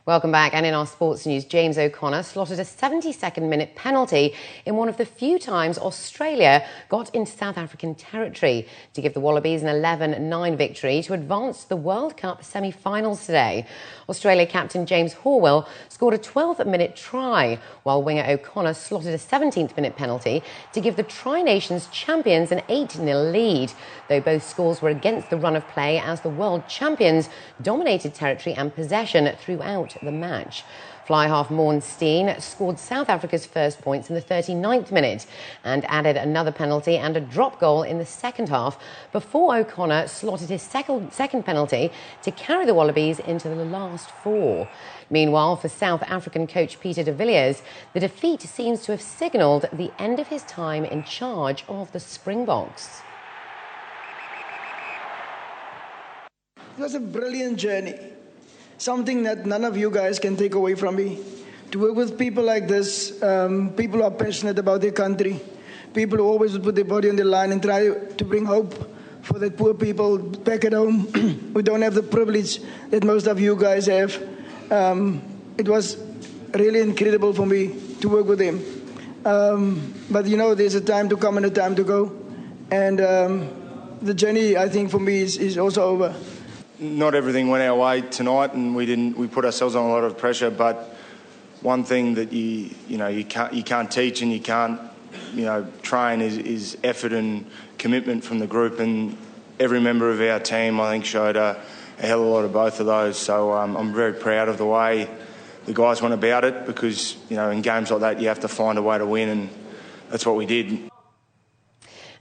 Welcome back. And in our sports news, James O'Connor slotted a 72nd minute penalty in one of the few times Australia got into South African territory to give the Wallabies an 11-9 victory to advance to the World Cup semi-finals today. Australia captain James Horwill scored a 12th minute try, while winger O'Connor slotted a 17th minute penalty to give the Tri-Nations champions an 8-0 lead, though both scores were against the run of play as the world champions dominated territory and possession throughout the match. Fly half Morn Steen scored South Africa's first points in the 39th minute and added another penalty and a drop goal in the second half before O'Connor slotted his second penalty to carry the Wallabies into the last four. Meanwhile, for South African coach Peter de Villiers, the defeat seems to have signalled the end of his time in charge of the Springboks. It was a brilliant journey. Something that none of you guys can take away from me. To work with people like this, people who are passionate about their country, people who always put their body on the line and try to bring hope for the poor people back at home who don't have the privilege that most of you guys have. It was really incredible for me to work with them. But you know, there's a time to come and a time to go. And the journey, I think, for me is also over. Not everything went our way tonight, and we put ourselves on a lot of pressure. But one thing that you can't teach and you can't train is effort and commitment from the group. And every member of our team, I think, showed a hell of a lot of both of those. So I'm very proud of the way the guys went about it, because in games like that you have to find a way to win, and that's what we did.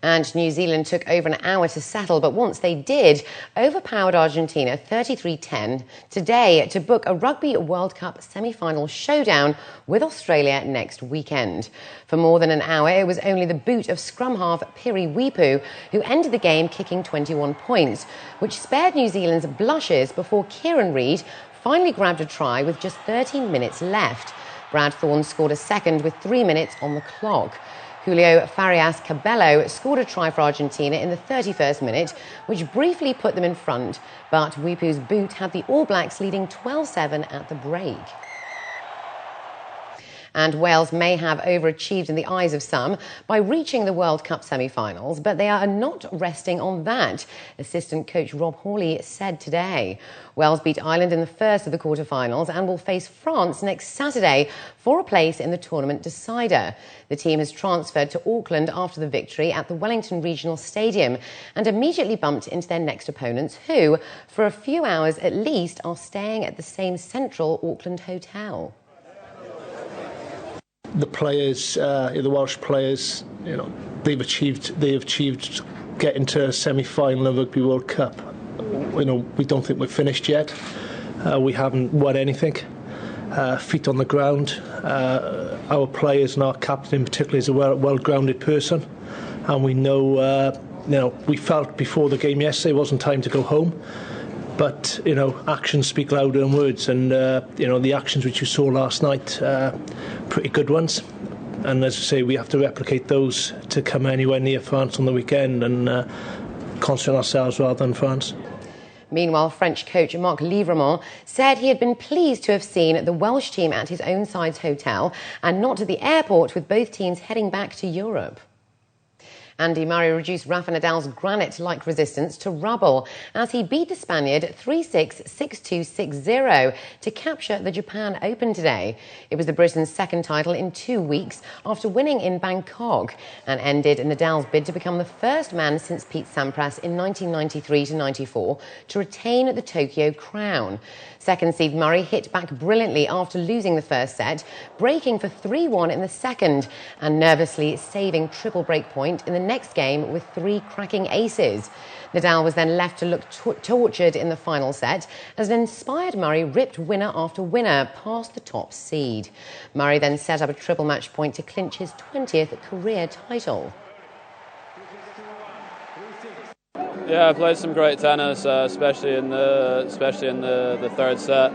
And New Zealand took over an hour to settle, but once they did, overpowered Argentina 33-10 today to book a Rugby World Cup semi-final showdown with Australia next weekend. For more than an hour, it was only the boot of scrum half Piri Wipu who ended the game kicking 21 points, which spared New Zealand's blushes before Kieran Reid finally grabbed a try with just 13 minutes left. Brad Thorne scored a second with 3 minutes on the clock. Julio Farias Cabello scored a try for Argentina in the 31st minute, which briefly put them in front, but Wipu's boot had the All Blacks leading 12-7 at the break. And Wales may have overachieved in the eyes of some by reaching the World Cup semi-finals, but they are not resting on that, assistant coach Rob Hawley said today. Wales beat Ireland in the first of the quarter-finals and will face France next Saturday for a place in the tournament decider. The team has transferred to Auckland after the victory at the Wellington Regional Stadium and immediately bumped into their next opponents, who, for a few hours at least, are staying at the same central Auckland hotel. The players, the Welsh players, they've achieved getting to a semi-final of the Rugby World Cup. We don't think we're finished yet. We haven't won anything. Feet on the ground. Our players and our captain in particular is a well-grounded person, and we know, we felt before the game yesterday it wasn't time to go home. But, actions speak louder than words, and, the actions which you saw last night, pretty good ones. And as I say, we have to replicate those to come anywhere near France on the weekend and concentrate ourselves rather than France. Meanwhile, French coach Marc Livremont said he had been pleased to have seen the Welsh team at his own side's hotel and not at the airport, with both teams heading back to Europe. Andy Murray reduced Rafa Nadal's granite-like resistance to rubble as he beat the Spaniard 3-6, 6-2, 6-0 to capture the Japan Open today. It was the Britain's second title in 2 weeks after winning in Bangkok, and ended Nadal's bid to become the first man since Pete Sampras in 1993-94 to retain the Tokyo crown. Second seed Murray hit back brilliantly after losing the first set, breaking for 3-1 in the second and nervously saving triple break point in the next game with 3 cracking aces. Nadal was then left to look tortured in the final set as an inspired Murray ripped winner after winner past the top seed. Murray then set up a triple match point to clinch his 20th career title. Yeah, I played some great tennis, especially in the third set.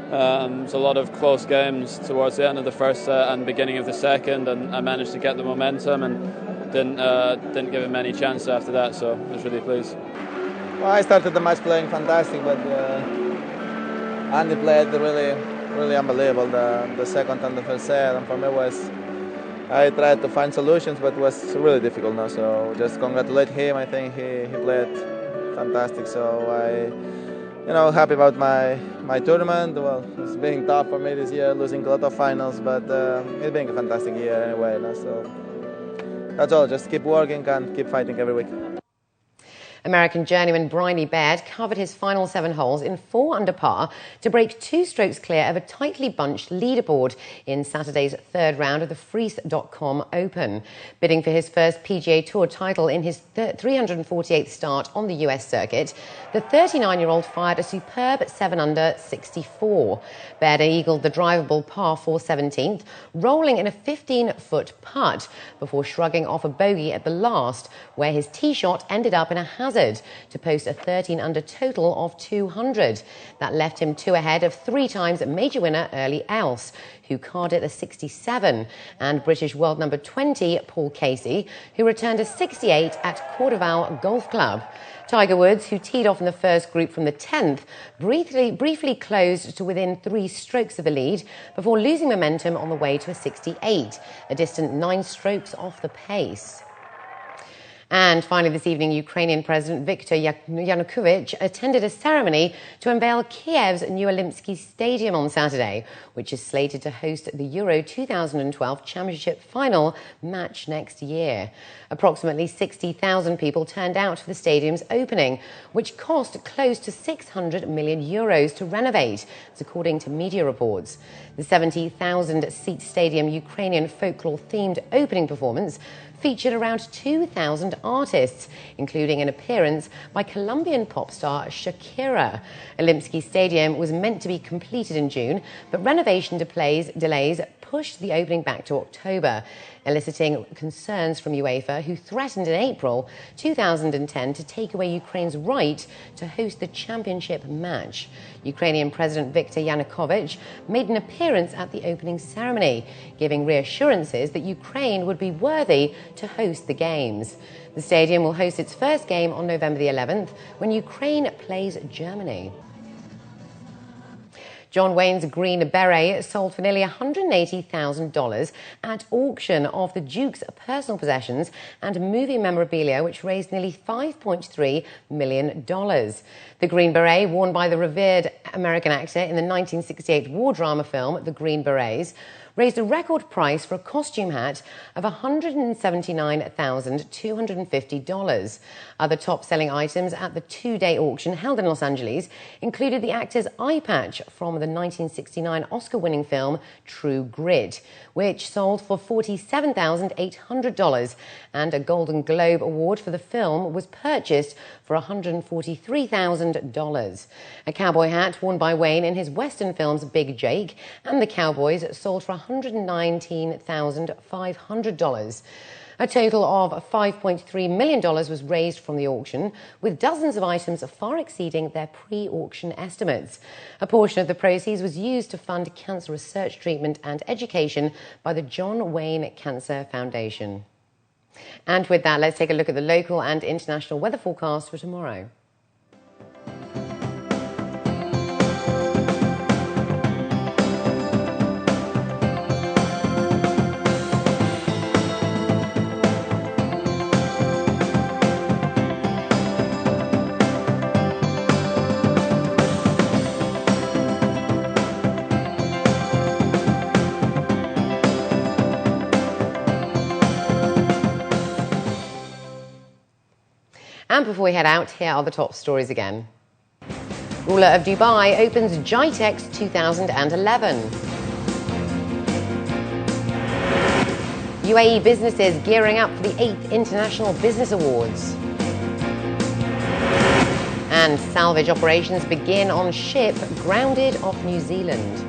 There's a lot of close games towards the end of the first set and beginning of the second, and I managed to get the momentum and didn't give him any chance after that. So I was really pleased. Well, I started the match playing fantastic, but Andy played really really unbelievable, the second and the first set. And for me I tried to find solutions, but it was really difficult now. So just congratulate him. I think he played fantastic. So happy about my tournament. Well, it's been tough for me this year, losing a lot of finals, but it's been a fantastic year anyway. So that's all. Just keep working and keep fighting every week. American journeyman Bryony Baird covered his final 7 holes in 4 under par to break 2 strokes clear of a tightly bunched leaderboard in Saturday's 3rd round of the Freeze.com Open. Bidding for his first PGA Tour title in his 348th start on the US circuit, the 39-year-old fired a superb 7 under 64. Baird eagled the drivable par 4 17th, rolling in a 15-foot putt before shrugging off a bogey at the last, where his tee shot ended up in a hazard to post a 13 under total of 200. That left him 2 ahead of 3-time major winner Early Else, who carded a 67, and British world number 20 Paul Casey, who returned a 68 at Cordoval Golf Club. Tiger Woods, who teed off in the first group from the 10th, briefly closed to within 3 strokes of the lead before losing momentum on the way to a 68, a distant 9 strokes off the pace. And finally this evening, Ukrainian President Viktor Yanukovych attended a ceremony to unveil Kiev's new Olympic Stadium on Saturday, which is slated to host the Euro 2012 Championship final match next year. Approximately 60,000 people turned out for the stadium's opening, which cost close to €600 million to renovate, according to media reports. The 70,000-seat stadium Ukrainian folklore-themed opening performance featured around 2,000 artists, including an appearance by Colombian pop star Shakira. Olympic Stadium was meant to be completed in June, but renovation delays pushed the opening back to October, eliciting concerns from UEFA, who threatened in April 2010 to take away Ukraine's right to host the championship match. Ukrainian President Viktor Yanukovych made an appearance at the opening ceremony, giving reassurances that Ukraine would be worthy to host the Games. The stadium will host its first game on November the 11th, when Ukraine plays Germany. John Wayne's green beret sold for nearly $180,000 at auction of the Duke's personal possessions and movie memorabilia, which raised nearly $5.3 million. The green beret, worn by the revered American actor in the 1968 war drama film The Green Berets, raised a record price for a costume hat of $179,250. Other top-selling items at the 2-day auction held in Los Angeles included the actor's eye patch from the 1969 Oscar-winning film True Grit, which sold for $47,800, and a Golden Globe Award for the film was purchased for $143,000. A cowboy hat worn by Wayne in his Western films Big Jake and The Cowboys sold for $119,500. A total of $5.3 million was raised from the auction, with dozens of items far exceeding their pre-auction estimates. A portion of the proceeds was used to fund cancer research, treatment and education by the John Wayne Cancer Foundation. And with that, let's take a look at the local and international weather forecast for tomorrow. And before we head out, here are the top stories again. Ruler of Dubai opens GITEX 2011. UAE businesses gearing up for the 8th International Business Awards. And salvage operations begin on ship grounded off New Zealand.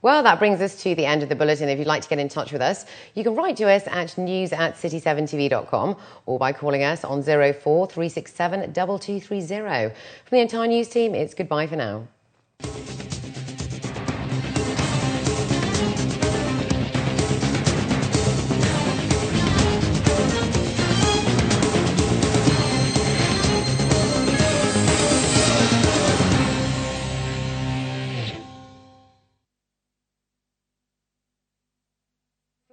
Well, that brings us to the end of the bulletin. If you'd like to get in touch with us, you can write to us at news@city7tv.com or by calling us on 04367 2230. From the entire news team, it's goodbye for now.